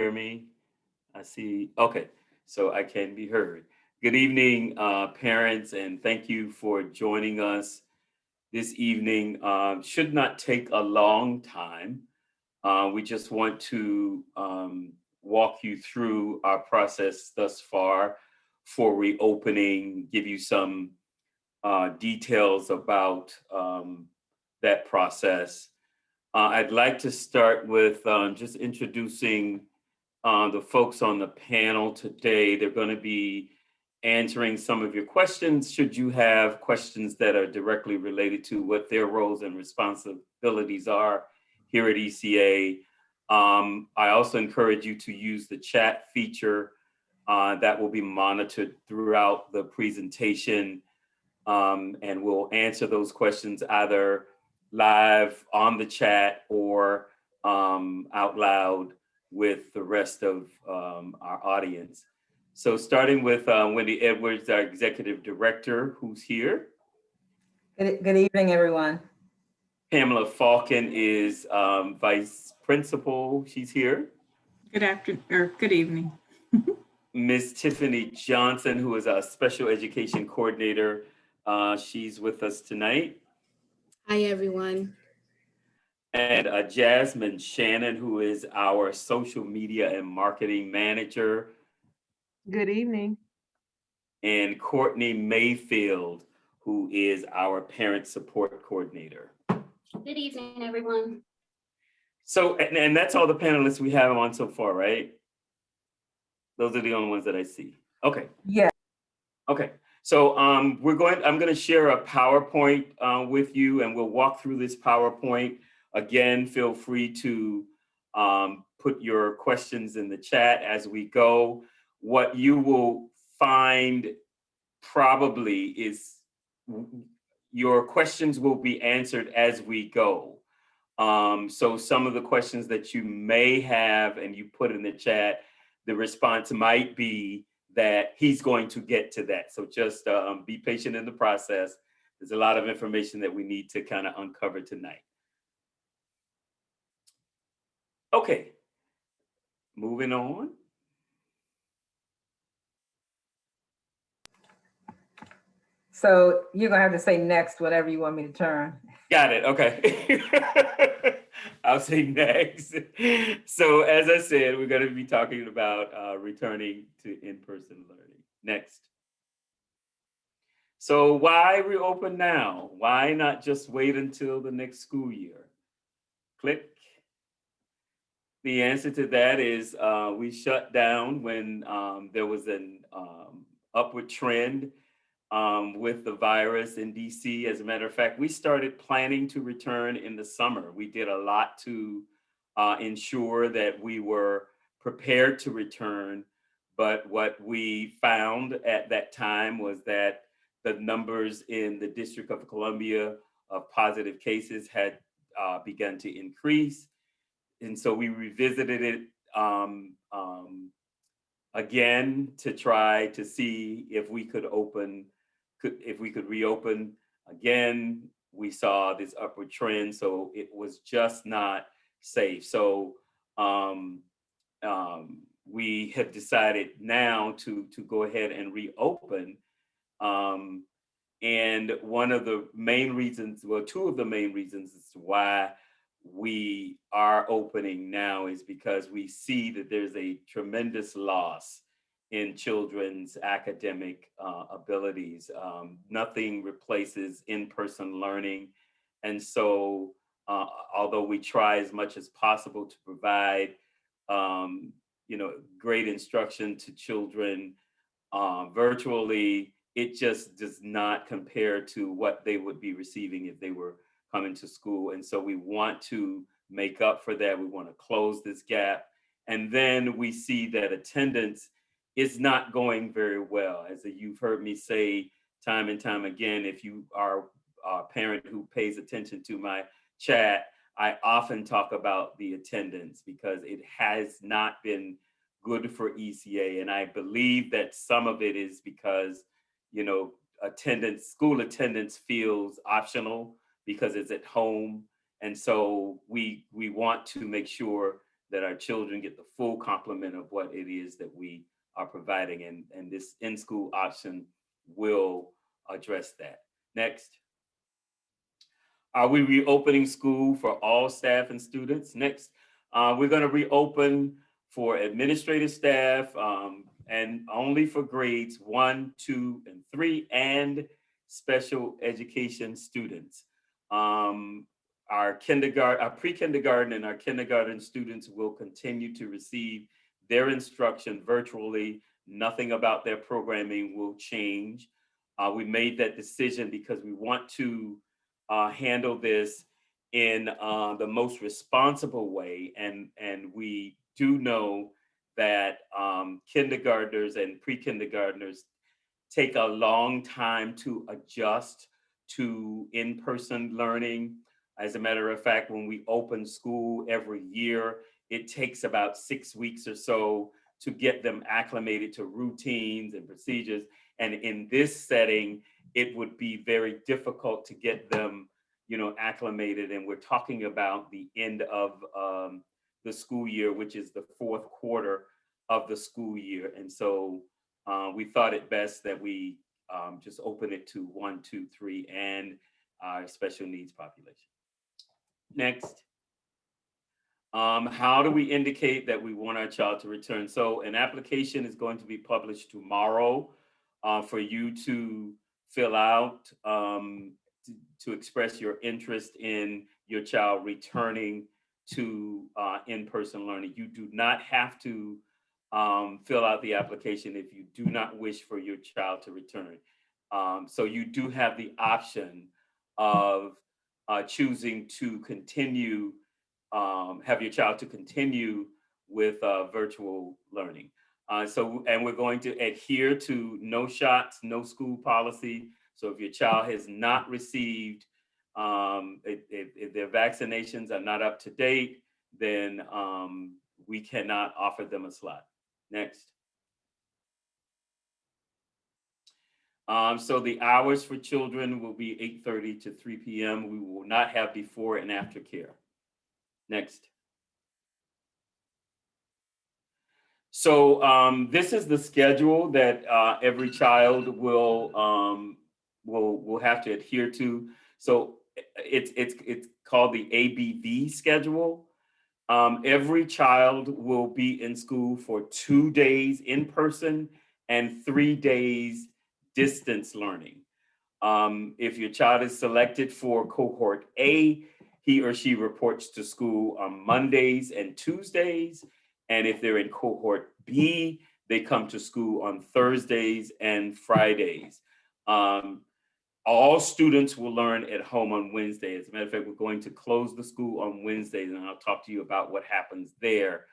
hear me? I see. Okay, so I can be heard. Good evening, parents, and thank you for joining us this evening. Should not take a long time. We just want to walk you through our process thus far for reopening, give you some details about that process. I'd like to start with just introducing the folks on the panel today. They're going to be answering some of your questions, should you have questions that are directly related to what their roles and responsibilities are here at ECA. I also encourage you to use the chat feature that will be monitored throughout the presentation, and we'll answer those questions either live on the chat or out loud with the rest of our audience. So starting with Wendy Edwards, our Executive Director, who's here. Good evening, everyone. Pamela Falcon is Vice Principal. She's here. Good afternoon, or good evening. Ms. Tiffany Johnson, who is our Special Education Coordinator. She's with us tonight. Hi, everyone. And Jasmine Shannon, who is our Social Media and Marketing Manager. Good evening. And Courtney Mayfield, who is our Parent Support Coordinator. Good evening, everyone. So, and that's all the panelists we have on so far, right? Those are the only ones that I see. Okay. Yeah. Okay. So I'm going to share a PowerPoint with you, and we'll walk through this PowerPoint. Again, feel free to put your questions in the chat as we go. What you will find probably is your questions will be answered as we go. So some of the questions that you may have and you put in the chat, the response might be that he's going to get to that. So just be patient in the process. There's a lot of information that we need to kind of uncover tonight. Okay, moving on. So you're gonna have to say next, whatever you want me to turn. Got it, okay. I'll say next. So as I said, we're gonna be talking about returning to in-person learning. Next. So why reopen now? Why not just wait until the next school year? Click. The answer to that is we shut down when there was an upward trend with the virus in DC. As a matter of fact, we started planning to return in the summer. We did a lot to ensure that we were prepared to return. But what we found at that time was that the numbers in the District of Columbia of positive cases had begun to increase. And so we revisited it again to try to see if we could reopen. Again, we saw this upward trend, so it was just not safe. So we have decided now to go ahead and reopen. And one of the main reasons, well, two of the main reasons as to why we are opening now is because we see that there's a tremendous loss in children's academic abilities. Nothing replaces in-person learning. And so although we try as much as possible to provide great instruction to children virtually, it just does not compare to what they would be receiving if they were coming to school. And so we want to make up for that. We want to close this gap. And then we see that attendance is not going very well. As you've heard me say time and time again, if you are a parent who pays attention to my chat, I often talk about the attendance because it has not been good for ECA. And I believe that some of it is because, school attendance feels optional because it's at home. And so we want to make sure that our children get the full complement of what it is that we are providing. And this in-school option will address that. Next. Are we reopening school for all staff and students? Next, we're going to reopen for administrative staff and only for grades 1, 2, and 3 and special education students. Our pre-kindergarten and our kindergarten students will continue to receive their instruction virtually. Nothing about their programming will change. We made that decision because we want to handle this in the most responsible way. And we do know that kindergartners and pre-kindergartners take a long time to adjust to in-person learning. As a matter of fact, when we open school every year, it takes about 6 weeks or so to get them acclimated to routines and procedures. And in this setting, it would be very difficult to get them, acclimated. And we're talking about the end of the school year, which is the fourth quarter of the school year. And so we thought it best that we just open it to 1, 2, 3, and our special needs population. Next. How do we indicate that we want our child to return? So an application is going to be published tomorrow for you to fill out to express your interest in your child returning to in-person learning. You do not have to fill out the application if you do not wish for your child to return. So you do have the option of choosing to continue, have your child to continue with virtual learning. And we're going to adhere to no shots, no school policy. So if your child has not received, if their vaccinations are not up to date, then we cannot offer them a slot. Next. So the hours for children will be 8:30 to 3 p.m. We will not have before and after care. Next. So this is the schedule that every child will have to adhere to. So it's called the ABV schedule. Every child will be in school for 2 days in person and 3 days distance learning. If your child is selected for cohort A, he or she reports to school on Mondays and Tuesdays. And if they're in cohort B, they come to school on Thursdays and Fridays. All students will learn at home on Wednesday. As a matter of fact, we're going to close the school on Wednesdays, and I'll talk to you about what happens there.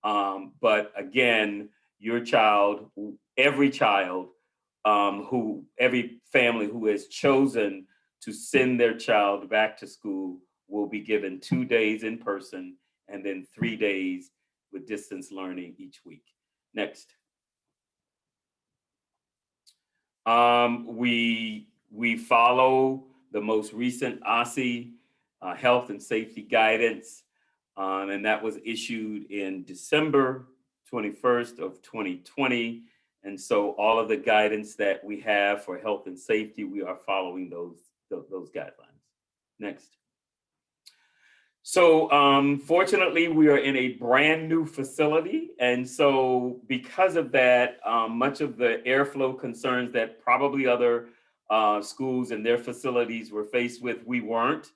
But again, your child, every family who has chosen to send their child back to school will be given 2 days in person and then 3 days with distance learning each week. Next. We follow the most recent OSCE health and safety guidance, and that was issued in December 21st of 2020. And so all of the guidance that we have for health and safety, we are following those guidelines. Next. So fortunately, we are in a brand new facility. And so because of that, much of the airflow concerns that probably other schools and their facilities were faced with, we weren't.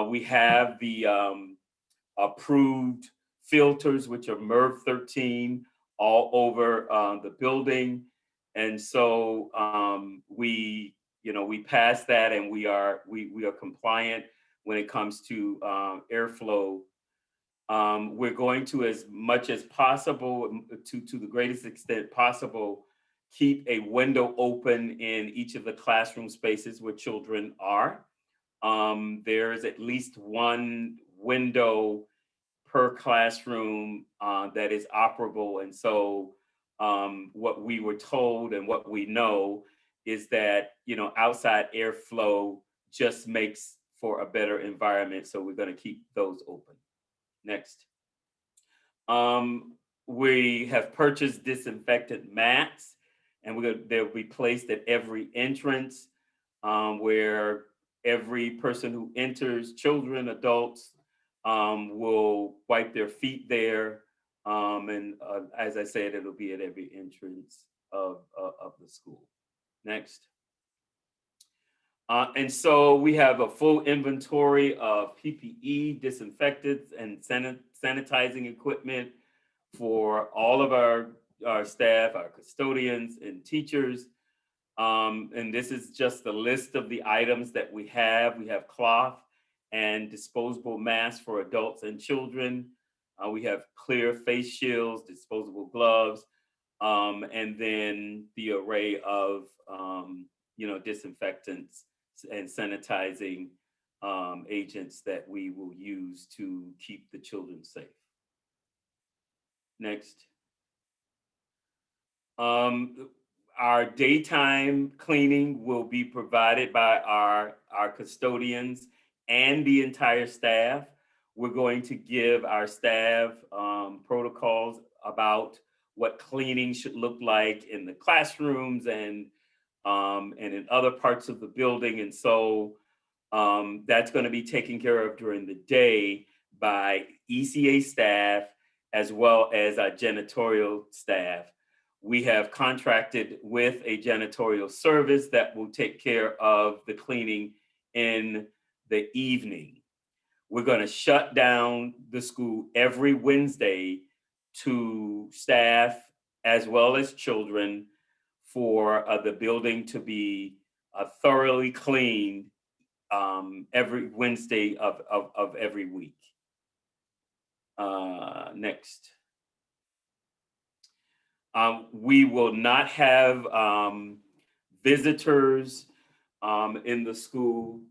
We have the approved filters, which are MERV 13, all over the building. And so we passed that, and we are compliant when it comes to airflow. We're going to, as much as possible, to the greatest extent possible, keep a window open in each of the classroom spaces where children are. There's at least one window per classroom that is operable. And so what we were told and what we know is that, outside airflow just makes for a better environment. So we're going to keep those open. Next. We have purchased disinfectant mats, and they'll be placed at every entrance, where every person who enters, children, adults, will wipe their feet there. And as I said, it'll be at every entrance of the school. Next. And so we have a full inventory of PPE, disinfectants, and sanitizing equipment for all of our staff, our custodians and teachers. And this is just a list of the items that we have. We have cloth and disposable masks for adults and children. We have clear face shields, disposable gloves, and then the array of disinfectants and sanitizing agents that we will use to keep the children safe. Next. Our daytime cleaning will be provided by our custodians and the entire staff. We're going to give our staff protocols about what cleaning should look like in the classrooms and in other parts of the building. And so that's going to be taken care of during the day by ECA staff as well as our janitorial staff. We have contracted with a janitorial service that will take care of the cleaning in the evening. We're going to shut down the school every Wednesday to staff as well as children for the building to be thoroughly cleaned every Wednesday of every week. Next. We will not have visitors in the school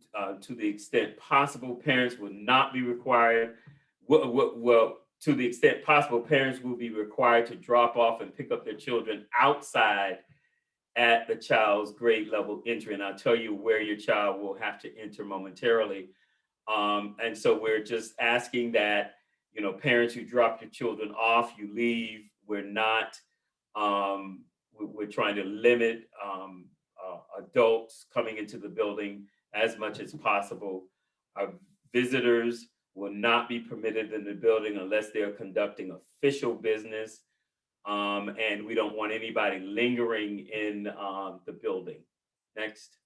to the extent possible. Parents will not be required. Well, to the extent possible, parents will be required to drop off and pick up their children outside at the child's grade level entry. And I'll tell you where your child will have to enter momentarily. And so we're just asking that, parents who drop your children off, you leave. We're not, we're trying to limit adults coming into the building as much as possible. Our visitors will not be permitted in the building unless they're conducting official business. And we don't want anybody lingering in the building. Next.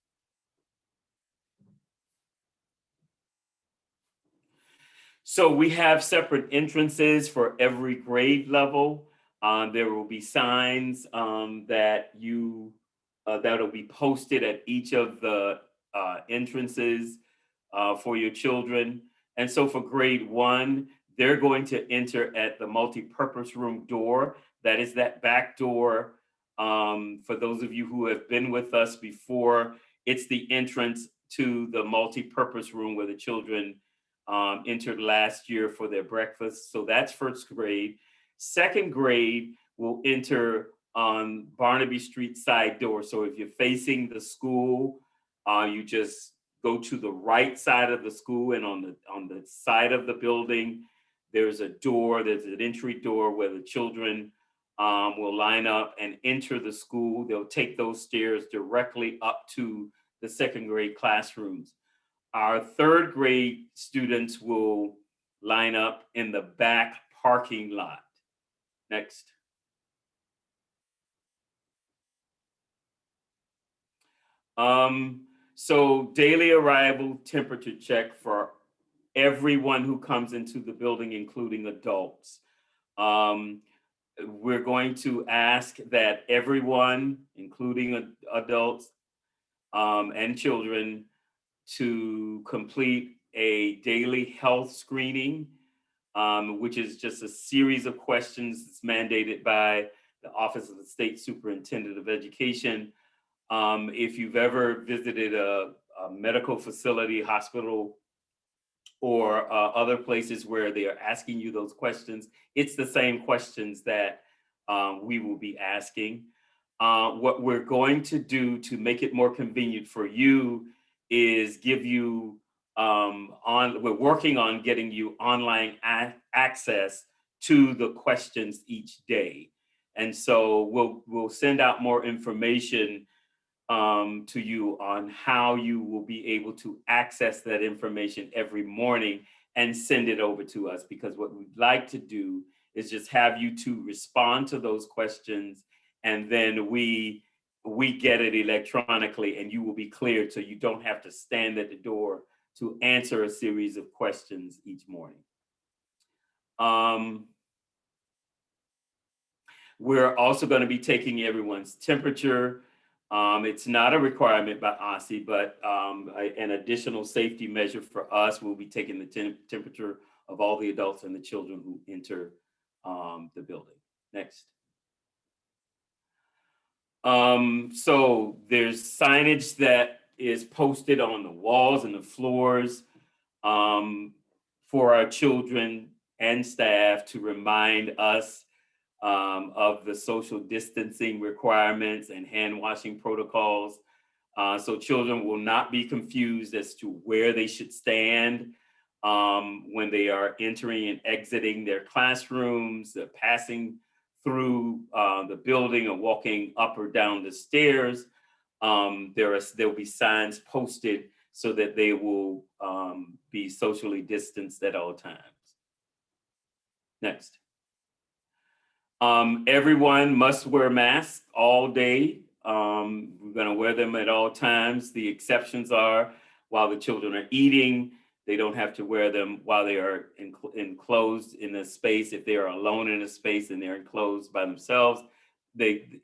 So we have separate entrances for every grade level. There will be signs that'll be posted at each of the entrances for your children. And so for grade 1, they're going to enter at the multi-purpose room door. That is that back door. For those of you who have been with us before, it's the entrance to the multi-purpose room where the children entered last year for their breakfast. So that's first grade. Second grade will enter on Barnaby Street side door. So if you're facing the school, you just go to the right side of the school, and on the side of the building, there's a door, there's an entry door where the children will line up and enter the school. They'll take those stairs directly up to the second grade classrooms. Our third grade students will line up in the back parking lot. Next. So daily arrival temperature check for everyone who comes into the building, including adults. We're going to ask that everyone, including adults and children, to complete a daily health screening, which is just a series of questions that's mandated by the Office of the State Superintendent of Education. If you've ever visited a medical facility, hospital, or other places where they are asking you those questions, it's the same questions that we will be asking. What we're going to do to make it more convenient for you is give you we're working on getting you online access to the questions each day. And so we'll send out more information to you on how you will be able to access that information every morning and send it over to us, because what we'd like to do is just have you to respond to those questions, and then we get it electronically and you will be cleared, so you don't have to stand at the door to answer a series of questions each morning. We're also going to be taking everyone's temperature. It's not a requirement by OSCE, but an additional safety measure for us. We'll be taking the temperature of all the adults and the children who enter the building. Next. So there's signage that is posted on the walls and the floors for our children and staff to remind us of the social distancing requirements and hand washing protocols. So children will not be confused as to where they should stand when they are entering and exiting their classrooms, passing through the building or walking up or down the stairs. There'll be signs posted so that they will be socially distanced at all times. Next. Everyone must wear masks all day. We're going to wear them at all times. The exceptions are while the children are eating, they don't have to wear them while they are enclosed in a space. If they are alone in a space and they're enclosed by themselves, you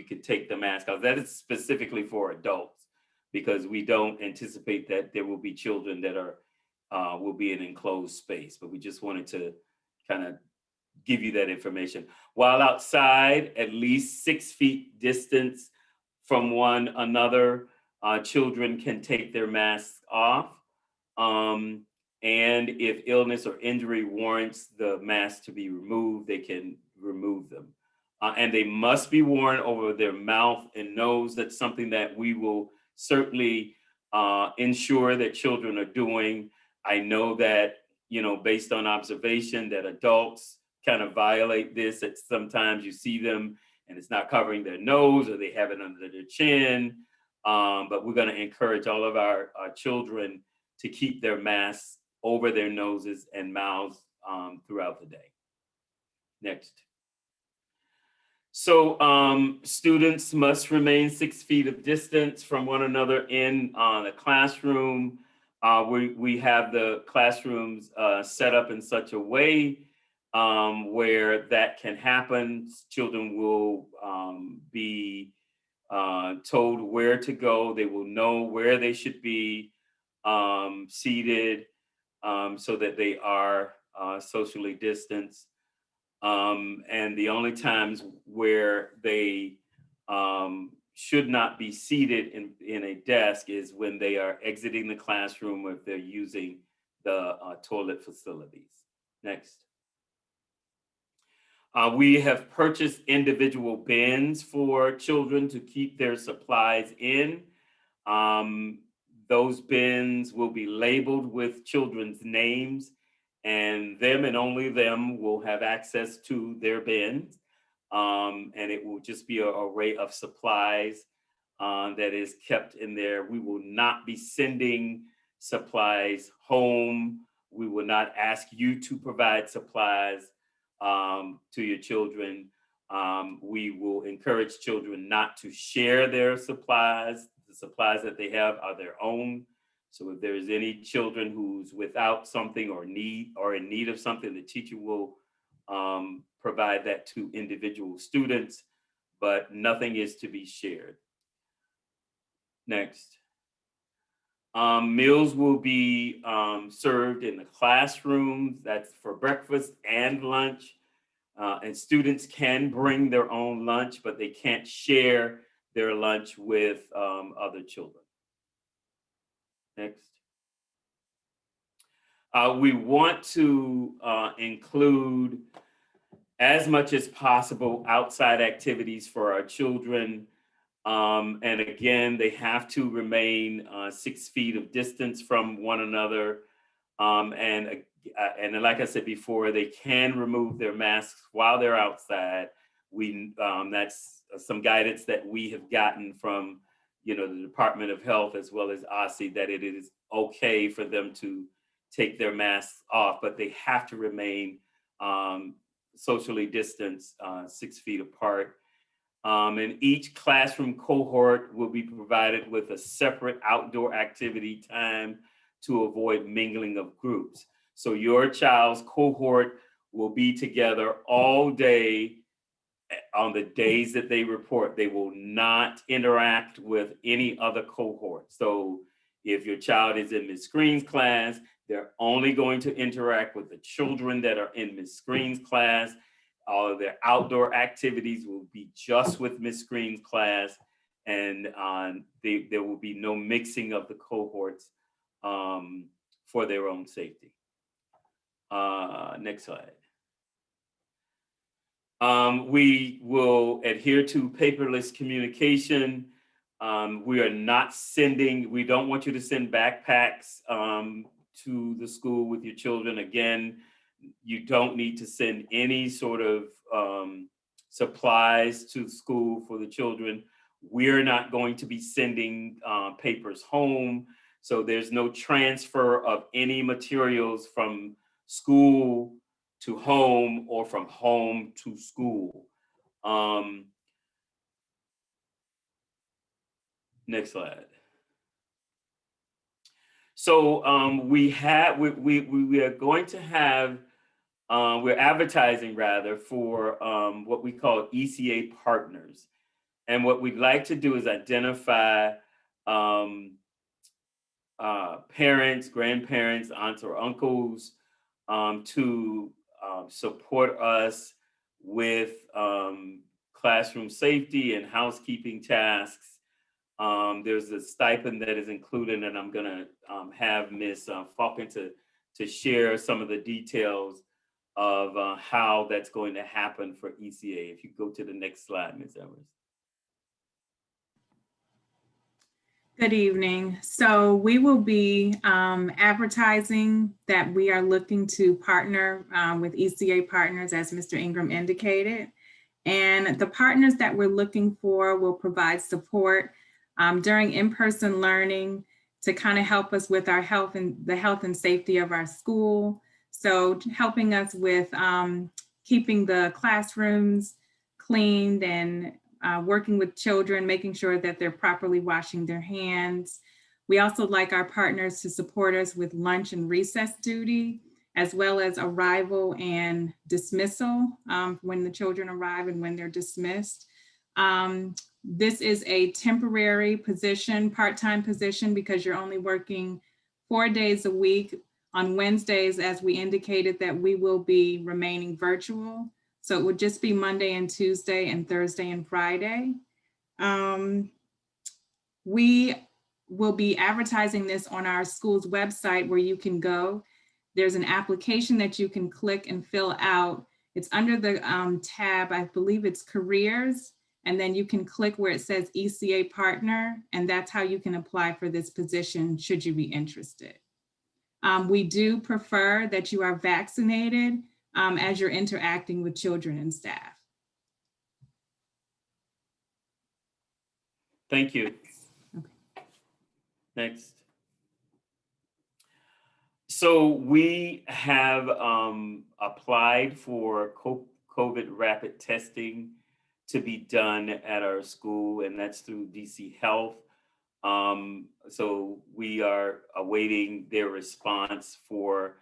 could take the mask off. That is specifically for adults, because we don't anticipate that there will be children that will be in an enclosed space, but we just wanted to kind of give you that information. While outside, at least 6 feet distance from one another, children can take their masks off. And if illness or injury warrants the mask to be removed, they can remove them. And they must be worn over their mouth and nose. That's something that we will certainly ensure that children are doing. I know that, based on observation, that adults kind of violate this. That sometimes you see them and it's not covering their nose, or they have it under their chin. But we're going to encourage all of our children to keep their masks over their noses and mouths throughout the day. Next. So students must remain 6 feet of distance from one another in the classroom. We have the classrooms set up in such a way where that can happen. Children will be told where to go. They will know where they should be seated so that they are socially distanced. And the only times where they should not be seated in a desk is when they are exiting the classroom, or if they're using the toilet facilities. Next. We have purchased individual bins for children to keep their supplies in. Those bins will be labeled with children's names, and them and only them will have access to their bins. And it will just be an array of supplies that is kept in there. We will not be sending supplies home. We will not ask you to provide supplies to your children. We will encourage children not to share their supplies. The supplies that they have are their own. So if there's any children who's without something or in need of something, the teacher will provide that to individual students, but nothing is to be shared. Next. Meals will be served in the classrooms. That's for breakfast and lunch. And students can bring their own lunch, but they can't share their lunch with other children. Next. We want to include as much as possible outside activities for our children. And again, they have to remain 6 feet of distance from one another. And and then, like I said before, they can remove their masks while they're outside. That's some guidance that we have gotten from, the Department of Health as well as OSSI, that it is okay for them to take their masks off, but they have to remain socially distanced, 6 feet apart. And each classroom cohort will be provided with a separate outdoor activity time to avoid mingling of groups. So your child's cohort will be together all day on the days that they report. They will not interact with any other cohort. So if your child is in Ms. Green's class, they're only going to interact with the children that are in Ms. Green's class. All of their outdoor activities will be just with Ms. Green's class, and there will be no mixing of the cohorts for their own safety. Next slide. We will adhere to paperless communication. We don't want you to send backpacks to the school with your children. Again, you don't need to send any sort of supplies to school for the children. We're not going to be sending papers home. So there's no transfer of any materials from school to home or from home to school. Next slide. So we are going to have, we're advertising rather for what we call ECA Partners. And what we'd like to do is identify parents, grandparents, aunts or uncles to support us with classroom safety and housekeeping tasks. There's a stipend that is included, and I'm gonna have Ms. Falcon to share some of the details of how that's going to happen for ECA. If you go to the next slide, Ms. Evers. Good evening. So we will be advertising that we are looking to partner with ECA Partners, as Mr. Ingram indicated. And the partners that we're looking for will provide support during in-person learning to kind of help us with our health and the health and safety of our school. So helping us with keeping the classrooms cleaned and working with children, making sure that they're properly washing their hands. We also like our partners to support us with lunch and recess duty, as well as arrival and dismissal when the children arrive and when they're dismissed. This is a temporary position, part-time position, because you're only working 4 days a week. On Wednesdays, as we indicated, that we will be remaining virtual. So it would just be Monday and Tuesday and Thursday and Friday. We will be advertising this on our school's website where you can go. There's an application that you can click and fill out. It's under the tab, I believe it's careers, and then you can click where it says ECA partner, and that's how you can apply for this position should you be interested. We do prefer that you are vaccinated as you're interacting with children and staff. Thank you. Okay. Next. So we have applied for COVID rapid testing to be done at our school, and that's through DC Health. So we are awaiting their response for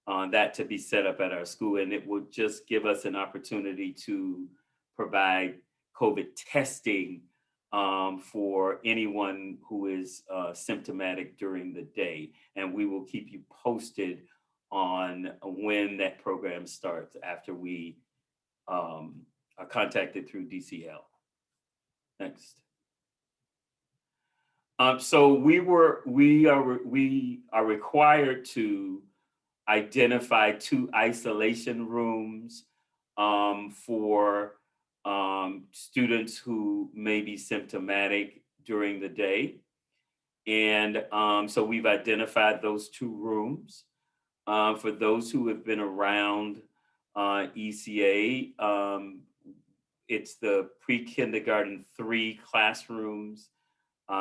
that to be set up at our school, and it would just give us an opportunity to provide COVID testing for anyone who is symptomatic during the day. And we will keep you posted on when that program starts after we are contacted through DC Health. Next. So we are required to identify 2 isolation rooms for students who may be symptomatic during the day. And so we've identified those 2 rooms. For those who have been around ECA, it's the pre-kindergarten 3 classrooms.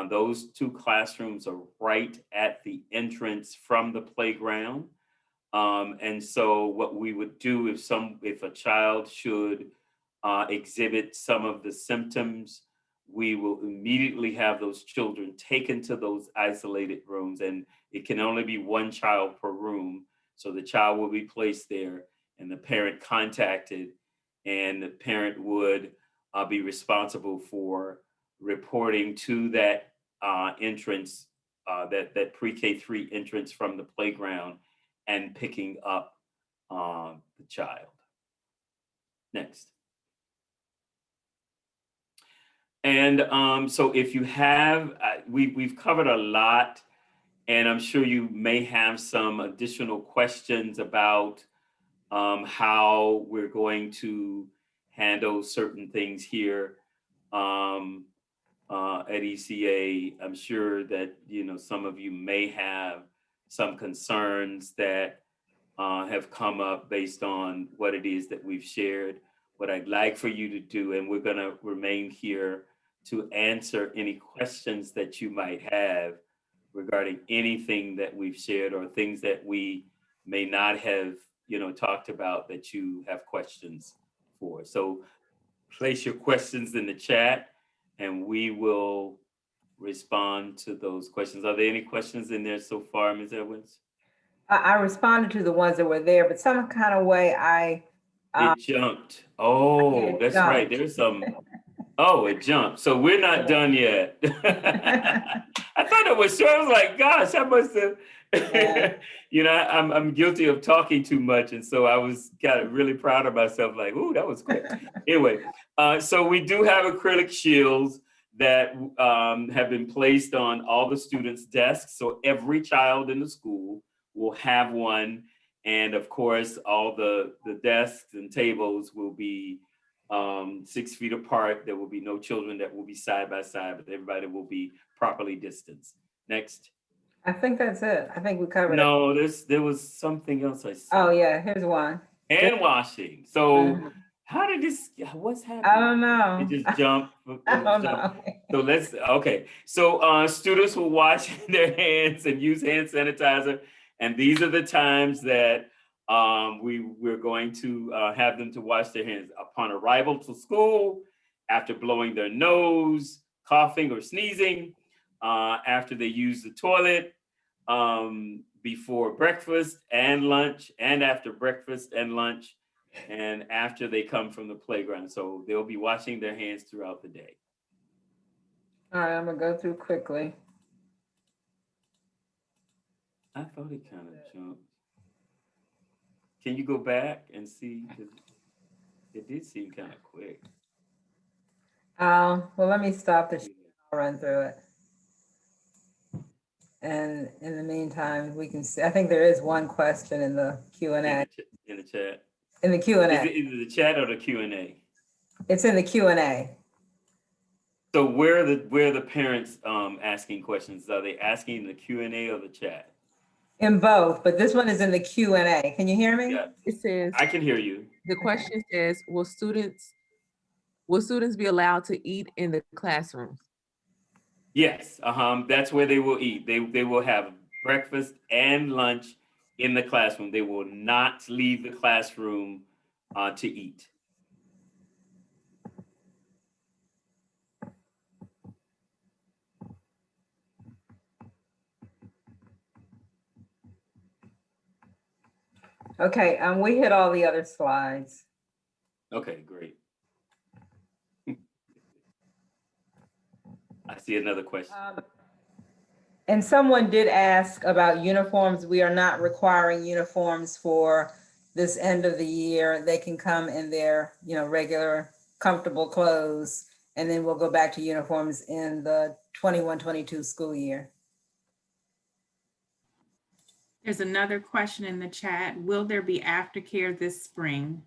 Those 2 classrooms are right at the entrance from the playground. And so what we would do if a child should exhibit some of the symptoms, we will immediately have those children taken to those isolated rooms, and it can only be 1 child per room. So the child will be placed there and the parent contacted, and the parent would be responsible for reporting to that entrance, that pre-K 3 entrance from the playground, and picking up the child. Next. And so if you have, we've covered a lot, and I'm sure you may have some additional questions about how we're going to handle certain things here at ECA. I'm sure that, some of you may have some concerns that have come up based on what it is that we've shared. What I'd like for you to do, and we're going to remain here to answer any questions that you might have regarding anything that we've shared or things that we may not have, talked about that you have questions for. So place your questions in the chat and we will respond to those questions. Are there any questions in there so far, Ms. Edwards? I responded to the ones that were there, but some kind of way It jumped. Oh, it that's right. jumped. There's some. Oh, it jumped. So we're not done yet. I thought it was sure. I was like, gosh, I must have. Yeah. I'm guilty of talking too much, and so I was kind of really proud of myself. Like, ooh, that was quick. Anyway, so we do have acrylic shields that have been placed on all the students' desks. So every child in the school will have one. And of course, all the desks and tables will be 6 feet apart. There will be no children that will be side by side, but everybody will be properly distanced. Next. I think that's it. I think we covered it. No, there was something else I saw. Oh yeah, here's one. Hand washing. So how did this, what's happening? I don't know. It just jumped. I don't know. So okay. So students will wash their hands and use hand sanitizer. And these are the times that we're going to have them to wash their hands upon arrival to school, after blowing their nose, coughing or sneezing, after they use the toilet, before breakfast and lunch, and after breakfast and lunch, and after they come from the playground. So they'll be washing their hands throughout the day. All right, I'm gonna go through quickly. I thought it kind of jumped. Can you go back and see? 'Cause it did seem kind of quick. Well, let me stop the I'll run through it. And in the meantime, we can see, I think there is one question in the Q&A. In the chat. In the Is Q&A. it either the chat or the Q&A? It's in the Q&A. So where are the parents asking questions? Are they asking in the Q&A or the chat? In both, but this one is in the Q&A. Can you hear me? Yeah, It says, I can hear you. the question says, will students be allowed to eat in the classrooms? Yes, that's where they will eat. They will have breakfast and lunch in the classroom. They will not leave the classroom to eat. Okay, we hit all the other slides. Okay, great. I see another question. And someone did ask about uniforms. We are not requiring uniforms for this end of the year. They can come in their, regular, comfortable clothes, and then we'll go back to uniforms in the 21-22 school year. There's another question in the chat. Will there be aftercare this spring?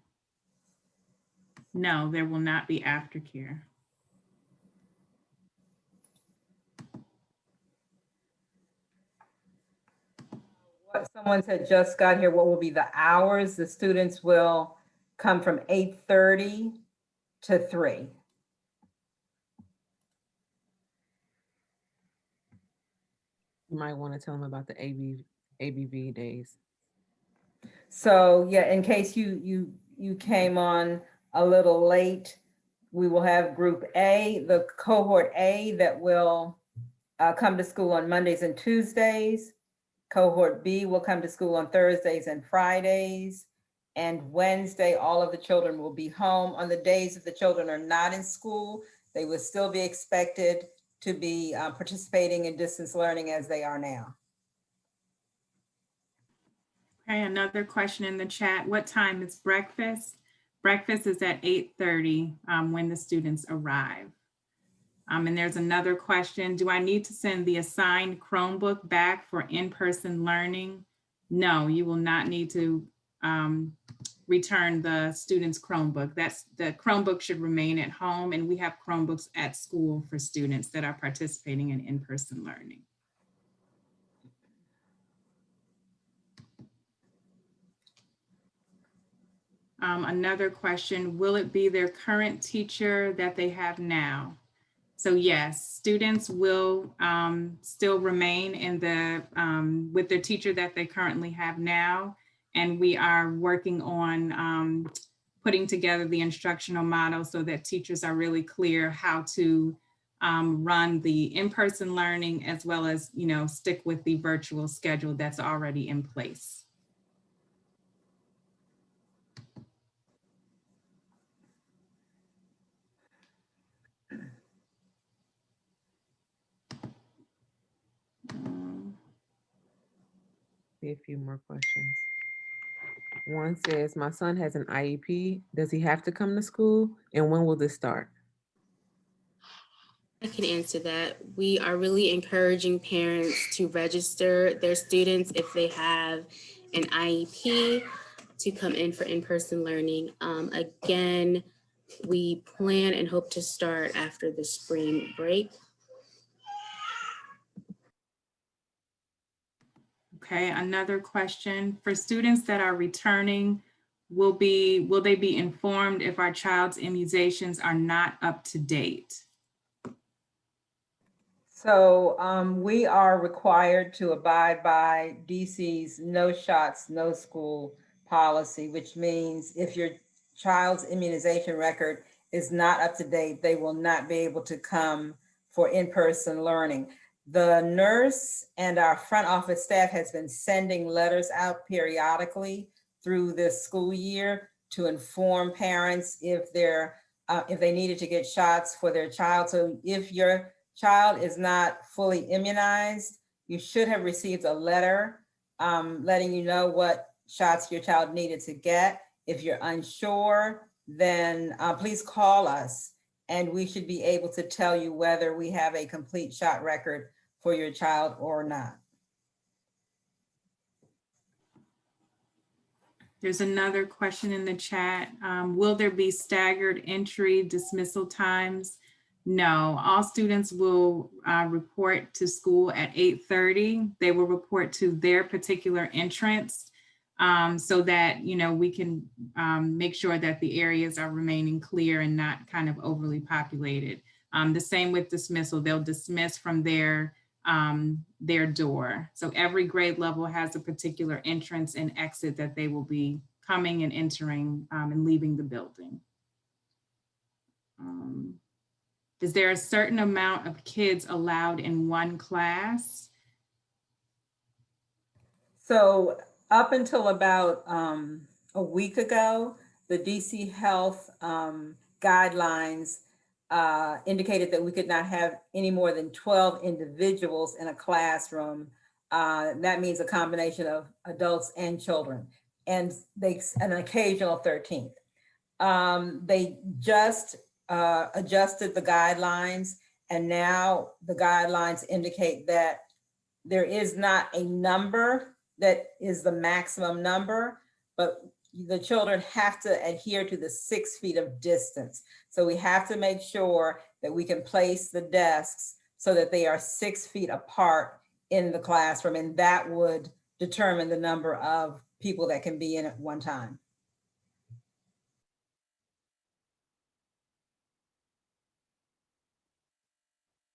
No, there will not be aftercare. Someone said just got here, what will be the hours? The students will come from 8:30 to 3. You might want to tell them about the ABV days. So yeah, in case you came on a little late, we will have group A, the cohort A that will come to school on Mondays and Tuesdays. Cohort B will come to school on Thursdays and Fridays. And Wednesday, all of the children will be home. On the days that the children are not in school, they will still be expected to be participating in distance learning as they are now. Okay, another question in the chat. What time is breakfast? Breakfast is at 8:30 when the students arrive. And there's another question. Do I need to send the assigned Chromebook back for in-person learning? No, you will not need to return the student's Chromebook. The Chromebook should remain at home, and we have Chromebooks at school for students that are participating in in-person learning. Another question, will it be their current teacher that they have now? So yes, students will still remain in the with their teacher that they currently have now. And we are working on putting together the instructional model so that teachers are really clear how to run the in-person learning as well as, stick with the virtual schedule that's already in place. See a few more questions. One says, my son has an IEP. Does he have to come to school? And when will this start? I can answer that. We are really encouraging parents to register their students if they have an IEP to come in for in-person learning. Again, we plan and hope to start after the spring break. Okay, another question. For students that are returning, will they be informed if our child's immunizations are not up to date? So we are required to abide by DC's no shots, no school policy, which means if your child's immunization record is not up to date, they will not be able to come for in-person learning. The nurse and our front office staff has been sending letters out periodically through this school year to inform parents if they needed to get shots for their child. So if your child is not fully immunized, you should have received a letter letting you know what shots your child needed to get. If you're unsure, then please call us and we should be able to tell you whether we have a complete shot record for your child or not. There's another question in the chat. Will there be staggered entry dismissal times? No, all students will report to school at 8:30. They will report to their particular entrance so that, we can make sure that the areas are remaining clear and not kind of overly populated. The same with dismissal, they'll dismiss from their door. So every grade level has a particular entrance and exit that they will be coming and entering and leaving the building. Is there a certain amount of kids allowed in one class? So up until about a week ago, the DC Health guidelines indicated that we could not have any more than 12 individuals in a classroom. That means a combination of adults and children, and an occasional 13th. They just adjusted the guidelines, and now the guidelines indicate that there is not a number that is the maximum number, but the children have to adhere to the 6 feet of distance. So we have to make sure that we can place the desks so that they are 6 feet apart in the classroom, and that would determine the number of people that can be in at one time.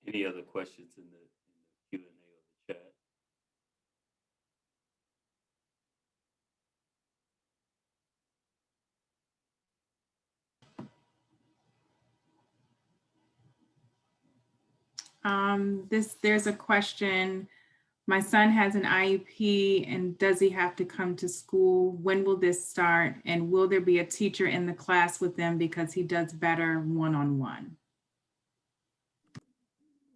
Any other questions in the Q&A or the chat? There's a question. My son has an IEP and does he have to come to school? When will this start? And will there be a teacher in the class with them because he does better one-on-one?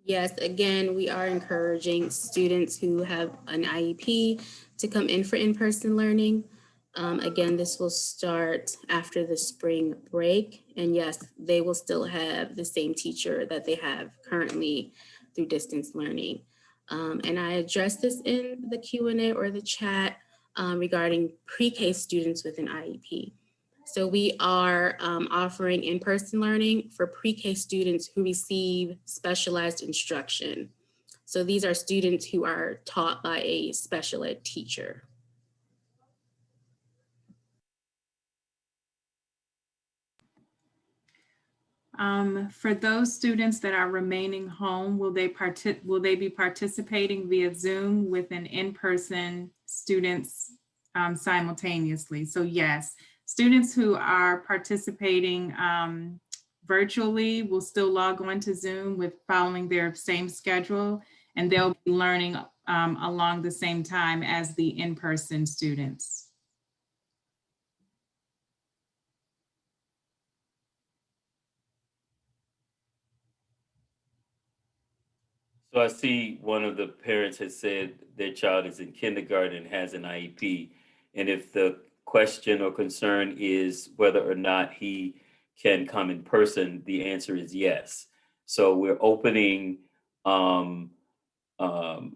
Yes, again, we are encouraging students who have an IEP to come in for in-person learning. Again, this will start after the spring break. And yes, they will still have the same teacher that they have currently through distance learning. And I addressed this in the Q&A or the chat regarding pre-K students with an IEP. So we are offering in-person learning for pre-K students who receive specialized instruction. So these are students who are taught by a special ed teacher. For those students that are remaining home, will they be participating via Zoom with an in-person students simultaneously? So yes, students who are participating virtually will still log on to Zoom with following their same schedule, and they'll be learning along the same time as the in-person students. So I see one of the parents has said their child is in kindergarten and has an IEP. And if the question or concern is whether or not he can come in person, the answer is yes. So we're opening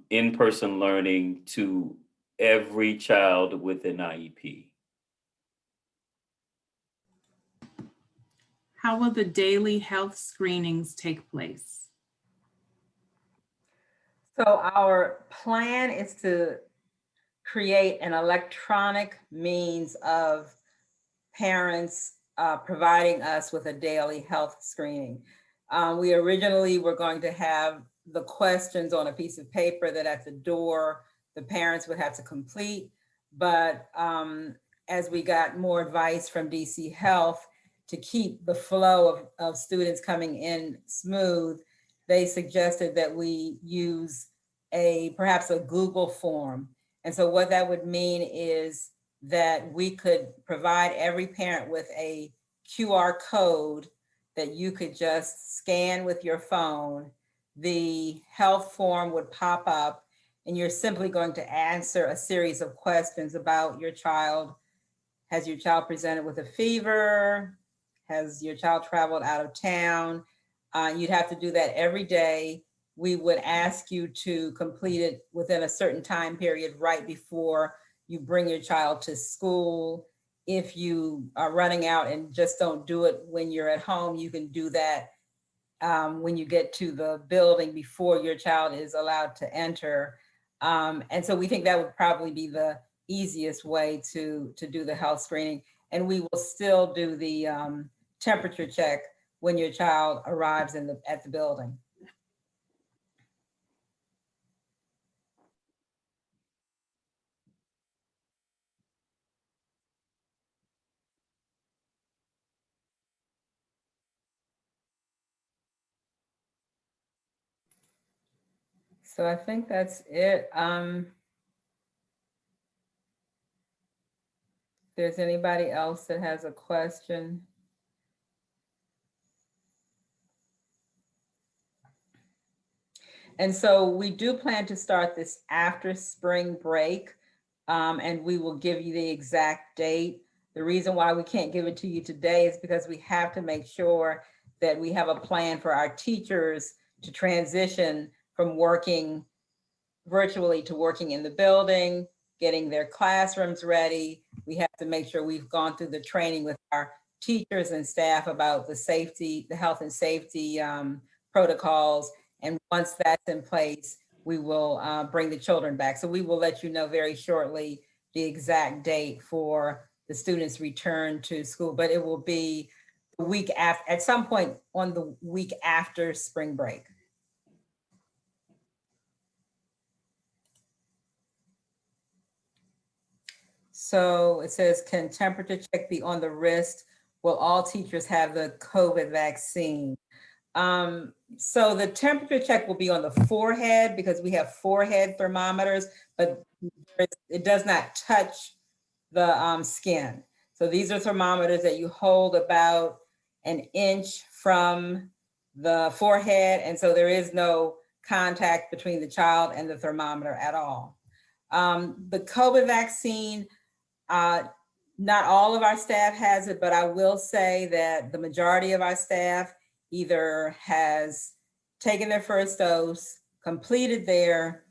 in-person learning to every child with an IEP. How will the daily health screenings take place? So our plan is to create an electronic means of parents providing us with a daily health screening. We originally were going to have the questions on a piece of paper that at the door, the parents would have to complete. But as we got more advice from DC Health to keep the flow of students coming in smooth, they suggested that we use perhaps a Google form. And so what that would mean is that we could provide every parent with a QR code that you could just scan with your phone. The health form would pop up and you're simply going to answer a series of questions about your child. Has your child presented with a fever? Has your child traveled out of town? You'd have to do that every day. We would ask you to complete it within a certain time period right before you bring your child to school. If you are running out and just don't do it when you're at home, you can do that when you get to the building before your child is allowed to enter. And so we think that would probably be the easiest way to do the health screening. And we will still do the temperature check when your child arrives at the building. So I think that's it. If there's anybody else that has a question. And so we do plan to start this after spring break, and we will give you the exact date. The reason why we can't give it to you today is because we have to make sure that we have a plan for our teachers to transition from working virtually to working in the building, getting their classrooms ready. We have to make sure we've gone through the training with our teachers and staff about the safety, the health and safety protocols. And once that's in place, we will bring the children back. So we will let you know very shortly the exact date for the students' return to school, but it will be the week after, at some point on the week after spring break. So it says, can temperature check be on the wrist? Will all teachers have the COVID vaccine? So the temperature check will be on the forehead because we have forehead thermometers, but it does not touch the skin. So these are thermometers that you hold about an inch from the forehead. And so there is no contact between the child and the thermometer at all. The COVID vaccine, not all of our staff has it, but I will say that the majority of our staff either has taken their first dose, completed their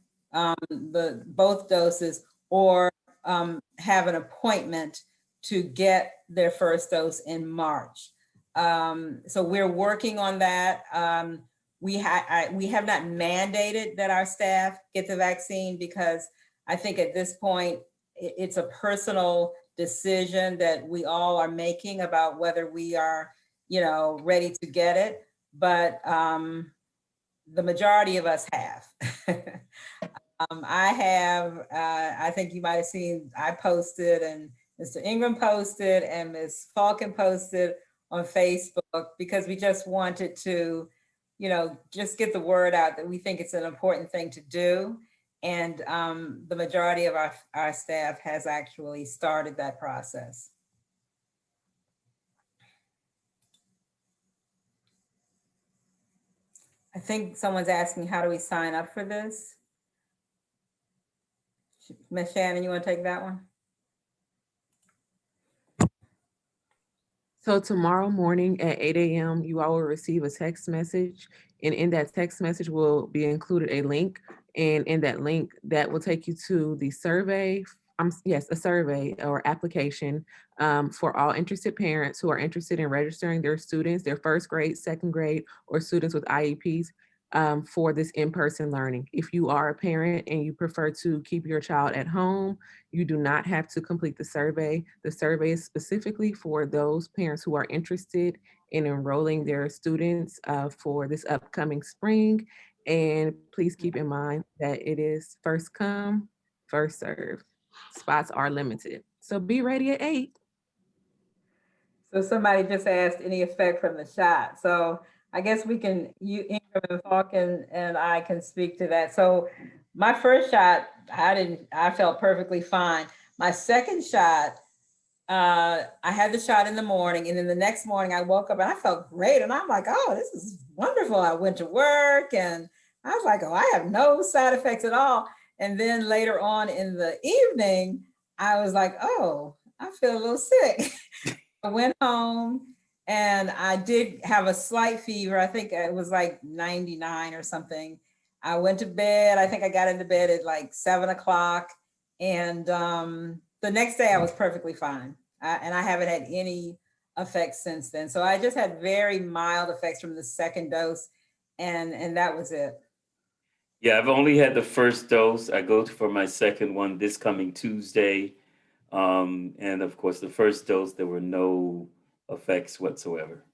both doses, or have an appointment to get their first dose in March. So we're working on that. We have not mandated that our staff get the vaccine because I think at this point, it's a personal decision that we all are making about whether we are, ready to get it. But the majority of us have. I have, I think you might have seen, I posted and Mr. Ingram posted and Ms. Falcon posted on Facebook because we just wanted to, just get the word out that we think it's an important thing to do. And the majority of our staff has actually started that process. I think someone's asking, how do we sign up for this? Ms. Shannon, you want to take that one? So tomorrow morning at 8 a.m., you all will receive a text message, and in that text message will be included a link. And in that link, that will take you to the survey, a survey or application for all interested parents who are interested in registering their students, their first grade, second grade, or students with IEPs for this in-person learning. If you are a parent and you prefer to keep your child at home, you do not have to complete the survey. The survey is specifically for those parents who are interested in enrolling their students for this upcoming spring. And please keep in mind that it is first come, first serve. Spots are limited. So be ready at 8. So somebody just asked any effect from the shot. So I guess we can, Ingram and Falcon and I can speak to that. So my first shot, I felt perfectly fine. My second shot, I had the shot in the morning, and then the next morning I woke up and I felt great. And I'm like, oh, this is wonderful. I went to work and I was like, oh, I have no side effects at all. And then later on in the evening, I was like, oh, I feel a little sick. I went home and I did have a slight fever. I think it was like 99 or something. I went to bed. I think I got into bed at like 7 o'clock. And the next day I was perfectly fine. And I haven't had any effects since then. So I just had very mild effects from the second dose. And that was it. Yeah, I've only had the first dose. I go for my second one this coming Tuesday. And of course, the first dose, there were no effects whatsoever.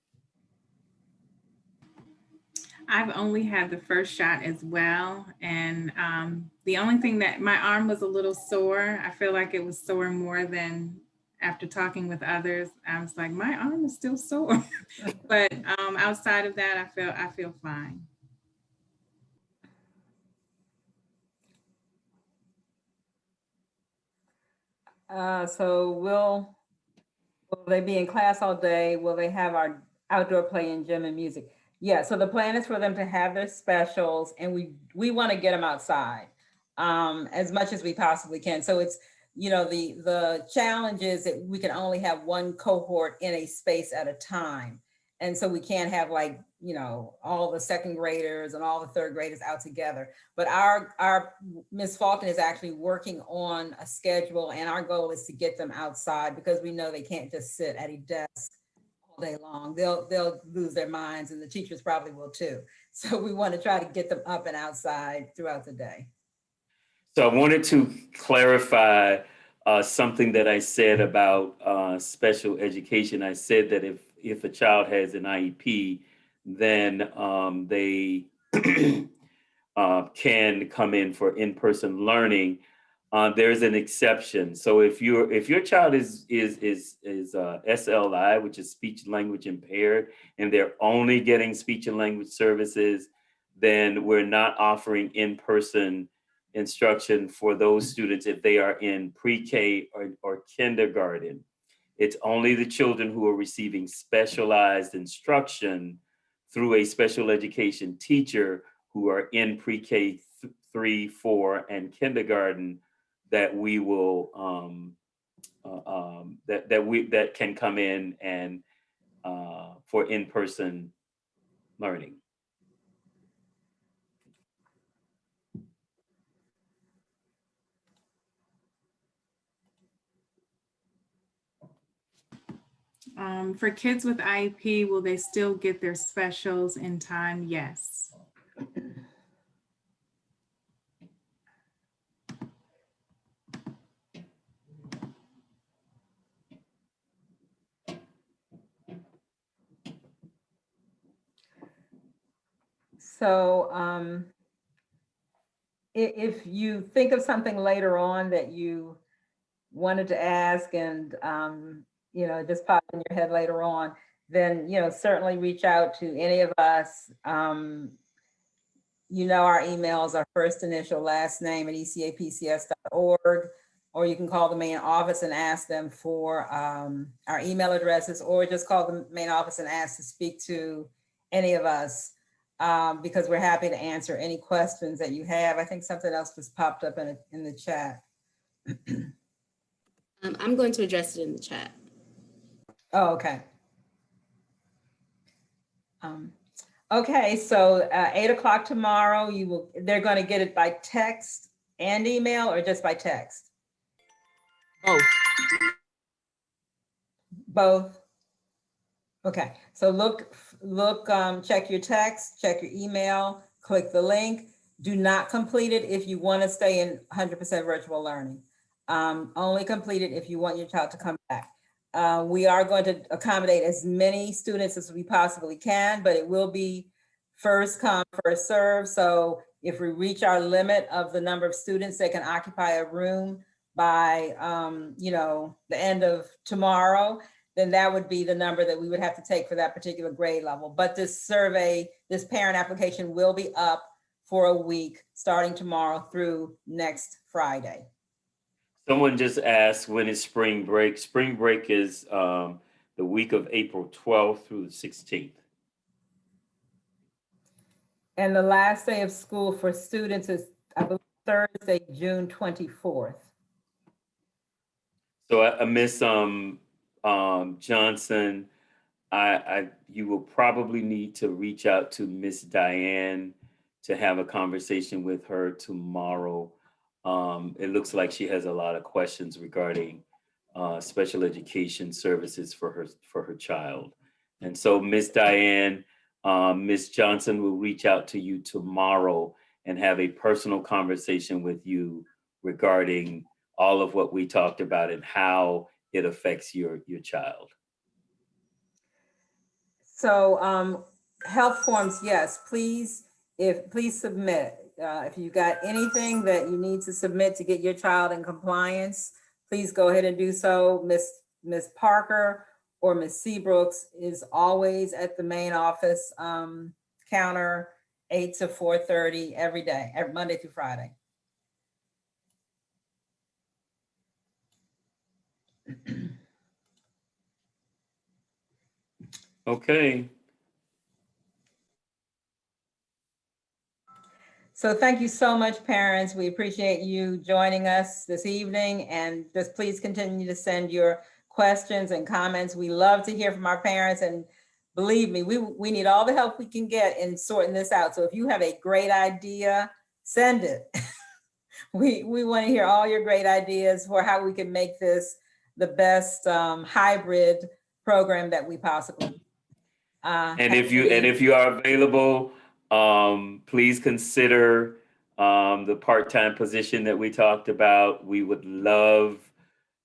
I've only had the first shot as well. And the only thing that my arm was a little sore. I feel like it was sore more than after talking with others. I was like, my arm is still sore. But outside of that, I feel fine. So will they be in class all day? Will they have our outdoor play and gym and music? Yeah, so the plan is for them to have their specials, and we want to get them outside as much as we possibly can. So it's, the challenge is that we can only have one cohort in a space at a time. And so we can't have all the second graders and all the third graders out together. But our Ms. Falcon is actually working on a schedule, and our goal is to get them outside because we know they can't just sit at a desk all all day long. They'll lose their minds, and the teachers probably will too. So we want to try to get them up and outside throughout the day. So I wanted to clarify something that I said about special education. I said that if a child has an IEP, then they can come in for in-person learning. There's an exception. So if your child is SLI, which is speech language impaired, and they're only getting speech and language services, then we're not offering in-person instruction for those students if they are in pre-K or kindergarten. It's only the children who are receiving specialized instruction through a special education teacher who are in pre-K 3, 4, and kindergarten that we will that can come in and for in-person learning. For kids with IEP, will they still get their specials in time? Yes. So if you think of something later on that you wanted to ask and just pop in your head later on, then certainly reach out to any of us. Our emails are first initial last name at ecapcs.org, or you can call the main office and ask them for our email addresses, or just call the main office and ask to speak to any of us, because we're happy to answer any questions that you have. I think something else just popped up in the chat. I'm going to address it in the chat. Oh, okay. Okay, so 8 o'clock tomorrow, they're going to get it by text and email, or just by text? Both. Both. Okay, so look, check your text, check your email, click the link. Do not complete it if you want to stay in 100% virtual learning. Only complete it if you want your child to come back. We are going to accommodate as many students as we possibly can, but it will be first come, first serve. So if we reach our limit of the number of students that can occupy a room by the end of tomorrow, then that would be the number that we would have to take for that particular grade level. But this survey, this parent application will be up for a week starting tomorrow through next Friday. Someone just asked, when is spring break? Spring break is the week of April 12th through the 16th. And the last day of school for students is, I believe, Thursday, June 24th. So Miss Johnson, you will probably need to reach out to Miss Diane to have a conversation with her tomorrow. It looks like she has a lot of questions regarding special education services for her child. And so Miss Diane, Miss Johnson will reach out to you tomorrow and have a personal conversation with you regarding all of what we talked about and how it affects your child. So health forms, yes, please submit. If you've got anything that you need to submit to get your child in compliance, please go ahead and do so. Miss Parker or Miss Seabrooks is always at the main office counter, 8 to 4:30 every day, every Monday through Friday. Okay. So thank you so much, parents. We appreciate you joining us this evening, and just please continue to send your questions and comments. We love to hear from our parents, and believe me, we need all the help we can get in sorting this out. So if you have a great idea, send it. We want to hear all your great ideas for how we can make this the best hybrid program that we possibly. And if you are available, please consider the part-time position that we talked about. We would love,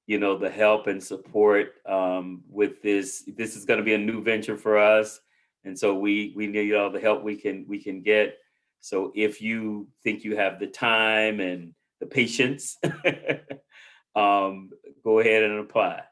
the help and support with this. This is going to be a new venture for us, and so we need all the help we can get. So if you think you have the time and the patience, go ahead and apply.